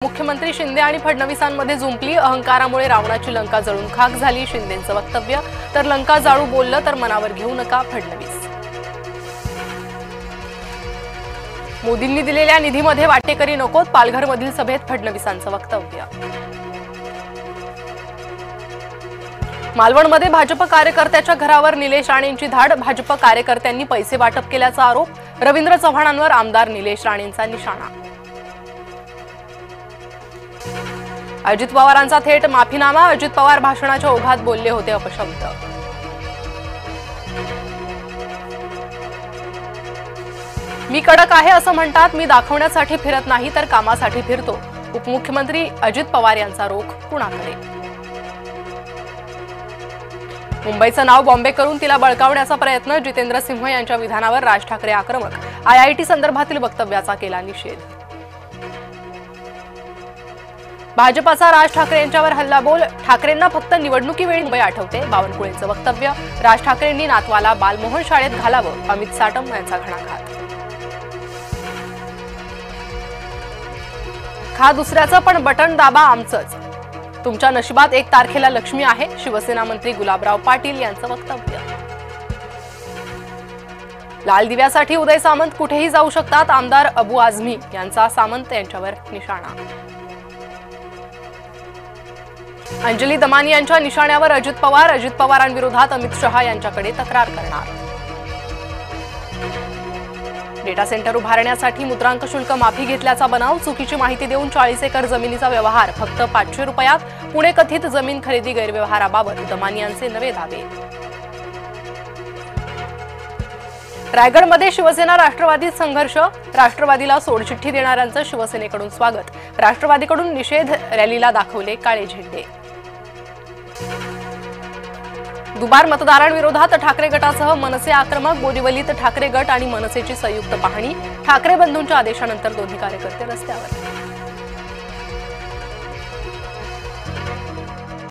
मुख्यमंत्री शिंदे आणि फडणवीसांमध्ये जुंपली, अहंकारामुळे रावणाची लंका जळून खाक झाली, शिंदेंचं वक्तव्य। तर लंका जाळू बोललं तर मनावर घेऊ नका, फडणवीस। मोदींनी दिलेल्या निधीमध्ये वाटेकरी नकोत, पालघरमधील सभेत फडणवीसांचं वक्तव्य। मालवणमध्ये भाजप कार्यकर्त्याच्या घरावर निलेश राणेंची धाड, भाजप कार्यकर्त्यांनी पैसे वाटप केल्याचा आरोप, रवींद्र चव्हाणांवर आमदार निलेश राणेंचा निशाणा। अजित पवारांचा थेट माफीनामा, अजित पवार भाषणाच्या ओघात बोलले होते अपशब्द। मी कडक आहे असं म्हणतात, मी दाखवण्यासाठी फिरत नाही तर कामासाठी फिरतो, उपमुख्यमंत्री अजित पवार यांचा रोख कुणाकडे। मुंबईचं नाव बॉम्बे करून तिला बळकावण्याचा प्रयत्न, जितेंद्र सिंह यांच्या विधानावर राज ठाकरे आक्रमक, IIT संदर्भातील वक्तव्याचा केला निषेध। भाजपाचा राज ठाकरे यांच्यावर हल्लाबोल, ठाकरेंना फक्त निवडणुकीवेळी मुंबई आठवते, बावनकुळेंचं वक्तव्य। राज ठाकरेंनी नातवाला बालमोहन शाळेत घालावं, अमित साटम यांचा घणाघात। खा दुसऱ्याचं पण बटन दाबा आमचंच, तुमच्या नशिबात 1 तारखेला लक्ष्मी आहे, शिवसेना मंत्री गुलाबराव पाटील यांचं वक्तव्य। लाल दिव्यासाठी उदय सामंत कुठेही जाऊ शकतात, आमदार अबू आझमी यांचा सामंत यांच्यावर निशाणा। अंजली दमानी यांच्या निशाण्यावर अजित पवारांविरोधात अमित शहा यांच्याकडे तक्रार करणार। डेटा सेंटर उभारण्यासाठी मुद्रांक शुल्क माफी घेतल्याचा बनाव, चुकीची माहिती देऊन 40 एकर जमिनीचा व्यवहार फक्त 500 रुपयात, पुणे कथित जमीन खरेदी गैरव्यवहाराबाबत दमानी यांचे नवे दावे। रायगडमध्ये शिवसेना राष्ट्रवादीत संघर्ष, राष्ट्रवादीला सोडचिठ्ठी देणाऱ्यांचं शिवसेनेकडून स्वागत, राष्ट्रवादीकडून निषेध रॅलीला दाखवले काळे झेंडे। दुबार मतदारांविरोधात ठाकरे गटासह मनसे आक्रमक, बोरिवलीत ठाकरे गट आणि मनसेची संयुक्त पाहणी, ठाकरे बंधूंच्या आदेशानंतर दोन्ही कार्यकर्ते रस्त्यावर।